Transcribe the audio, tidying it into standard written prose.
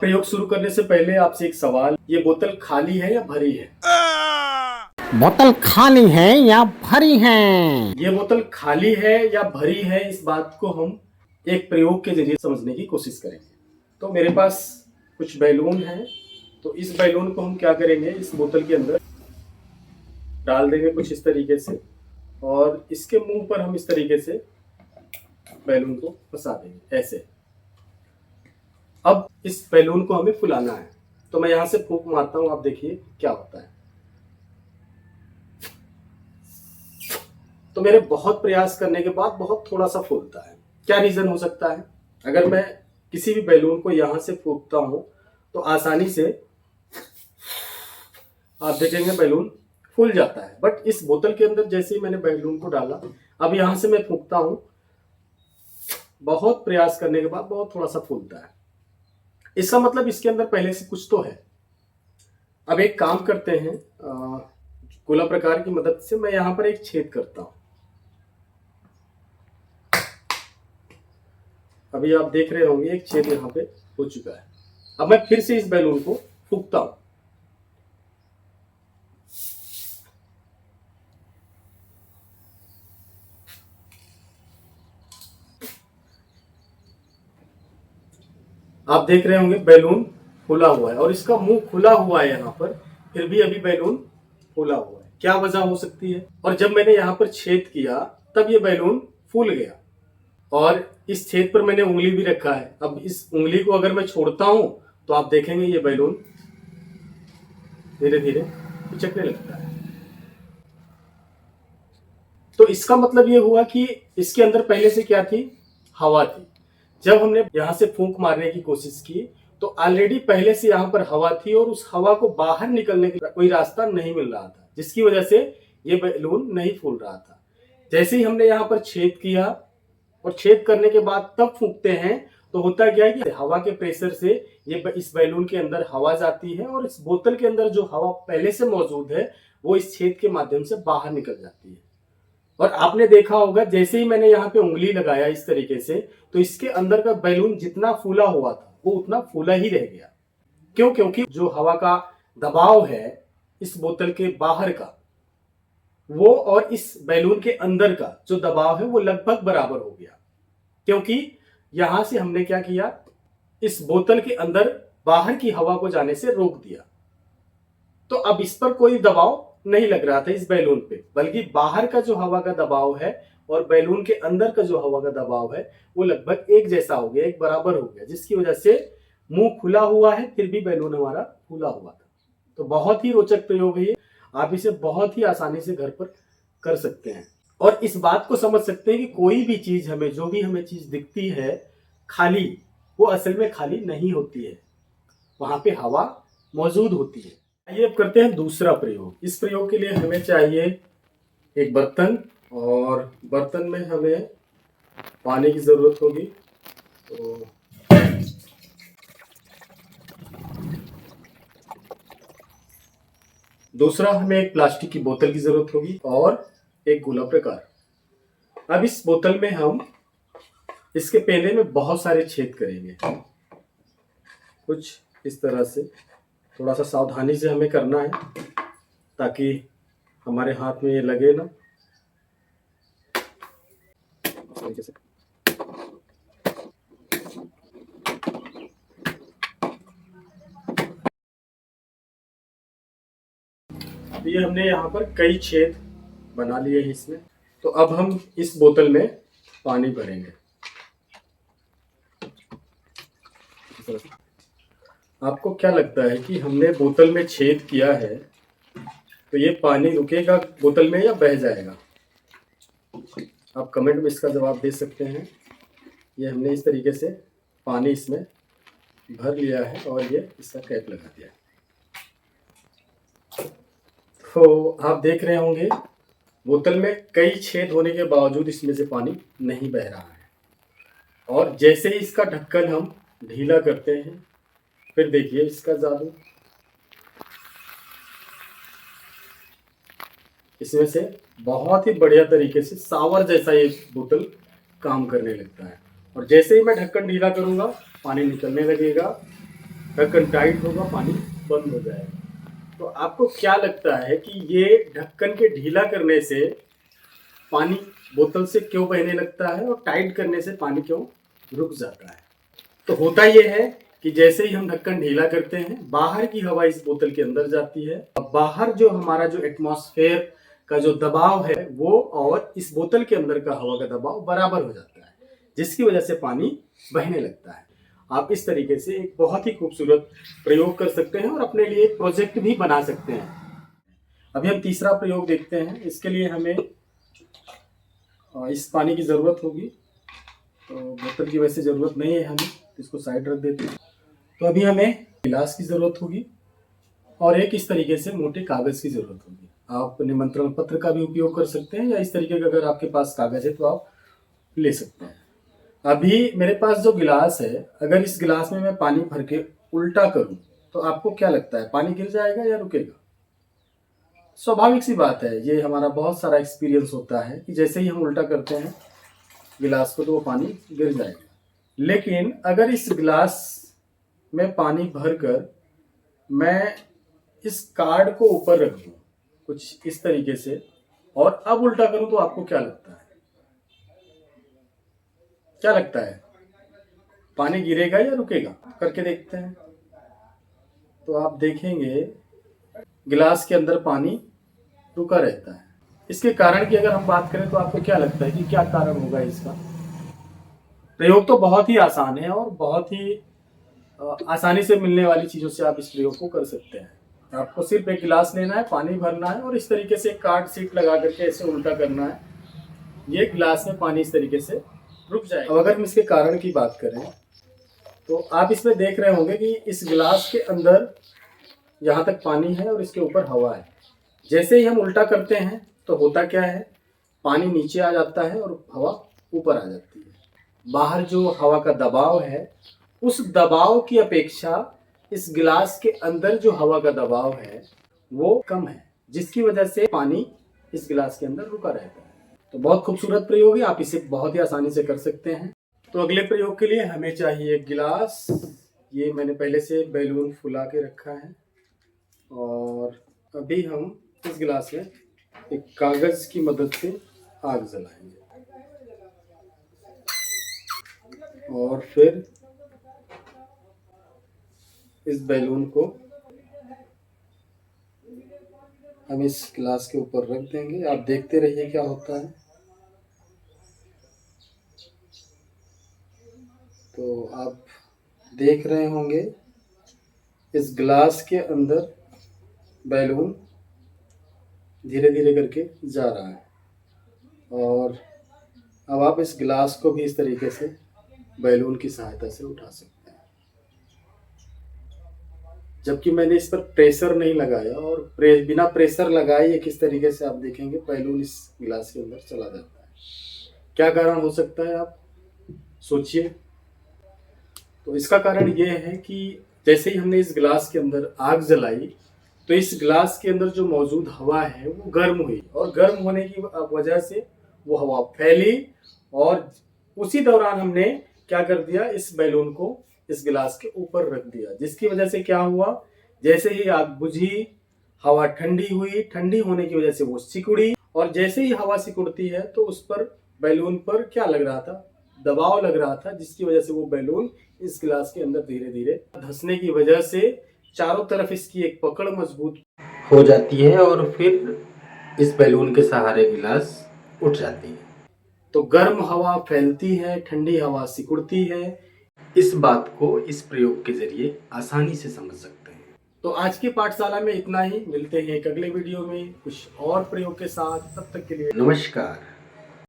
प्रयोग शुरू करने से पहले आपसे एक सवाल, ये बोतल खाली है या भरी है? बोतल खाली है या भरी है? ये बोतल खाली है या भरी है, इस बात को हम एक प्रयोग के जरिए समझने की कोशिश करेंगे। तो मेरे पास कुछ बैलून है, तो इस बैलून को हम क्या करेंगे, इस बोतल के अंदर डाल देंगे कुछ इस तरीके से, और इसके मुंह पर हम इस तरीके से बैलून को फंसा देंगे ऐसे। अब इस बैलून को हमें फुलाना है, तो मैं यहाँ से फूंक मारता हूँ, आप देखिए क्या होता है। तो मेरे बहुत प्रयास करने के बाद बहुत थोड़ा सा फूलता है। क्या रीजन हो सकता है? अगर मैं किसी भी बैलून को यहां से फूंकता हूं तो आसानी से आप देखेंगे बैलून फूल जाता है, बट इस बोतल के अंदर जैसे ही मैंने बैलून को डाला, अब यहां से मैं फूंकता हूं, बहुत प्रयास करने के बाद बहुत थोड़ा सा फूलता है। इसका मतलब इसके अंदर पहले से कुछ तो है। अब एक काम करते हैं, गोला प्रकार की मदद से मैं यहां पर एक छेद करता हूं। अभी आप देख रहे होंगे एक छेद यहाँ पे हो चुका है। अब मैं फिर से इस बैलून को फूंकता हूं। आप देख रहे होंगे बैलून फूला हुआ है और इसका मुंह खुला हुआ है यहाँ पर, फिर भी अभी बैलून फूला हुआ है। क्या वजह हो सकती है? और जब मैंने यहाँ पर छेद किया तब ये बैलून फूल गया, और इस छेद पर मैंने उंगली भी रखा है। अब इस उंगली को अगर मैं छोड़ता हूं तो आप देखेंगे ये बैलून धीरे धीरे पिचकने लगता है। तो इसका मतलब ये हुआ कि इसके अंदर पहले से क्या थी? हवा थी। जब हमने यहां से फूंक मारने की कोशिश की तो ऑलरेडी पहले से यहां पर हवा थी और उस हवा को बाहर निकलने का कोई रास्ता नहीं मिल रहा था, जिसकी वजह से ये बैलून नहीं फूल रहा था। जैसे ही हमने यहाँ पर छेद किया और छेद करने के बाद तब फूंकते हैं, तो होता क्या है कि हवा के प्रेशर से ये इस बैलून के अंदर हवा जाती है और इस बोतल के अंदर जो हवा पहले से मौजूद है वो इस छेद के माध्यम से बाहर निकल जाती है। और आपने देखा होगा जैसे ही मैंने यहाँ पे उंगली लगाया इस तरीके से, तो इसके अंदर का बैलून जितना फूला हुआ था वो उतना फूला ही रह गया। क्यों? क्योंकि जो हवा का दबाव है इस बोतल के बाहर का, वो और इस बैलून के अंदर का जो दबाव है वो लगभग बराबर हो गया। क्योंकि यहां से हमने क्या किया, इस बोतल के अंदर बाहर की हवा को जाने से रोक दिया। तो अब इस पर कोई दबाव नहीं लग रहा था इस बैलून पे, बल्कि बाहर का जो हवा का दबाव है और बैलून के अंदर का जो हवा का दबाव है वो लगभग एक जैसा हो गया, एक बराबर हो गया, जिसकी वजह से मुंह खुला हुआ है फिर भी बैलून हमारा फूला हुआ था। तो बहुत ही रोचक प्रयोग है ये। आप इसे बहुत ही आसानी से घर पर कर सकते हैं और इस बात को समझ सकते हैं कि कोई भी चीज हमें, जो भी हमें चीज दिखती है खाली, वो असल में खाली नहीं होती है, वहां पे हवा मौजूद होती है। आइए अब करते हैं दूसरा प्रयोग। इस प्रयोग के लिए हमें चाहिए एक बर्तन, और बर्तन में हमें पानी की जरूरत होगी। तो दूसरा हमें एक प्लास्टिक की बोतल की जरूरत होगी और एक गोला प्रकार। अब इस बोतल में हम इसके पेने में बहुत सारे छेद करेंगे, कुछ इस तरह से। थोड़ा सा सावधानी से हमें करना है ताकि हमारे हाथ में ये लगे ना, इस तरीके से। अब ये हमने यहाँ पर कई छेद बना लिए हैं इसमें। तो अब हम इस बोतल में पानी भरेंगे। आपको क्या लगता है कि हमने बोतल में छेद किया है तो ये पानी रुकेगा बोतल में या बह जाएगा? आप कमेंट में इसका जवाब दे सकते हैं। ये हमने इस तरीके से पानी इसमें भर लिया है और ये इसका कैप लगा दिया है। तो आप देख रहे होंगे बोतल में कई छेद होने के बावजूद इसमें से पानी नहीं बह रहा है, और जैसे ही इसका ढक्कन हम ढीला करते हैं, फिर देखिए इसका जादू, इसमें से बहुत ही बढ़िया तरीके से सावर जैसा ये बोतल काम करने लगता है। और जैसे ही मैं ढक्कन ढीला करूंगा पानी निकलने लगेगा ढक्कन टाइट होगा, पानी बंद हो जाएगा। तो आपको क्या लगता है कि ये ढक्कन के ढीला करने से पानी बोतल से क्यों बहने लगता है और टाइट करने से पानी क्यों रुक जाता है? तो होता ये है कि जैसे ही हम ढक्कन ढीला करते हैं, बाहर की हवा इस बोतल के अंदर जाती है। अब बाहर जो हमारा जो एटमॉस्फेयर का जो दबाव है वो और इस बोतल के अंदर का हवा का दबाव बराबर हो जाता है, जिसकी वजह से पानी बहने लगता है। आप इस तरीके से एक बहुत ही खूबसूरत प्रयोग कर सकते हैं और अपने लिए एक प्रोजेक्ट भी बना सकते हैं। अभी हम तीसरा प्रयोग देखते हैं। इसके लिए हमें इस पानी की ज़रूरत होगी, तो बोतल की वैसे ज़रूरत नहीं है हमें, इसको साइड रख देते हैं। तो अभी हमें गिलास की ज़रूरत होगी और एक इस तरीके से मोटे कागज़ की ज़रूरत होगी। आप निमंत्रण पत्र का भी उपयोग कर सकते हैं या इस तरीके का अगर आपके पास कागज़ है तो आप ले सकते हैं। अभी मेरे पास जो गिलास है, अगर इस गिलास में मैं पानी भर के उल्टा करूं तो आपको क्या लगता है, पानी गिर जाएगा या रुकेगा? स्वाभाविक सी बात है, ये हमारा बहुत सारा एक्सपीरियंस होता है कि जैसे ही हम उल्टा करते हैं गिलास को तो वो पानी गिर जाएगा। लेकिन अगर इस गिलास में पानी भरकर मैं इस कार्ड को ऊपर रख दूं कुछ इस तरीके से और अब उल्टा करूं तो आपको क्या लगता है? क्या लगता है, पानी गिरेगा या रुकेगा? करके देखते हैं। तो आप देखेंगे गिलास के अंदर पानी रुका रहता है। इसके कारण की अगर हम बात करें तो आपको क्या लगता है कि क्या कारण होगा इसका? प्रयोग तो बहुत ही आसान है और बहुत ही आसानी से मिलने वाली चीज़ों से आप इस प्रयोग को कर सकते हैं। आपको सिर्फ एक गिलास लेना है, पानी भरना है और इस तरीके से कार्ड शीट लगा करके ऐसे उल्टा करना है। ये गिलास में पानी इस तरीके से रुक जाएगा। अब अगर हम इसके कारण की बात करें तो आप इसमें देख रहे होंगे कि इस गिलास के अंदर यहाँ तक पानी है और इसके ऊपर हवा है। जैसे ही हम उल्टा करते हैं तो होता क्या है, पानी नीचे आ जाता है और हवा ऊपर आ जाती है। बाहर जो हवा का दबाव है उस दबाव की अपेक्षा इस गिलास के अंदर जो हवा का दबाव है वो कम है, जिसकी वजह से पानी इस गिलास के अंदर रुका रहता है। तो बहुत खूबसूरत प्रयोग है, आप इसे बहुत ही आसानी से कर सकते हैं। तो अगले प्रयोग के लिए हमें चाहिए गिलास। ये मैंने पहले से बैलून फुला के रखा है और अभी हम इस गिलास में एक कागज की मदद से आग जलाएंगे और फिर इस बैलून को हम इस गिलास के ऊपर रख देंगे। आप देखते रहिए क्या होता है। तो आप देख रहे होंगे इस गिलास के अंदर बैलून धीरे धीरे करके जा रहा है और अब आप इस गिलास को भी इस तरीके से बैलून की सहायता से उठा सकते हैं। जबकि मैंने इस पर प्रेशर नहीं लगाया और बिना प्रेशर लगाए ये किस तरीके से आप देखेंगे बैलून इस गिलास के अंदर चला जाता है। क्या कारण हो सकता है, आप सोचिए। तो इसका कारण ये है कि जैसे ही हमने इस गिलास के अंदर आग जलाई तो इस गिलास के अंदर जो मौजूद हवा है वो गर्म हुई और गर्म होने की वजह से वो हवा फैली और उसी दौरान हमने क्या कर दिया, इस बैलून को इस गिलास के ऊपर रख दिया, जिसकी वजह से क्या हुआ, जैसे ही आग बुझी हवा ठंडी हुई, ठंडी होने की वजह से वो सिकुड़ी और जैसे ही हवा सिकुड़ती है तो उस पर बैलून पर क्या लग रहा था, दबाव लग रहा था, जिसकी वजह से वो बैलून इस गिलास के अंदर धीरे धीरे धंसने की वजह से चारों तरफ इसकी एक पकड़ मजबूत हो जाती है और फिर इस बैलून के सहारे गिलास उठ जाती है। तो गर्म हवा फैलती है, ठंडी हवा सिकुड़ती है। इस बात को इस प्रयोग के जरिए आसानी से समझ सकते हैं। तो आज की पाठशाला में इतना ही। मिलते हैं एक अगले वीडियो में कुछ और प्रयोग के साथ। तब तक के लिए नमस्कार।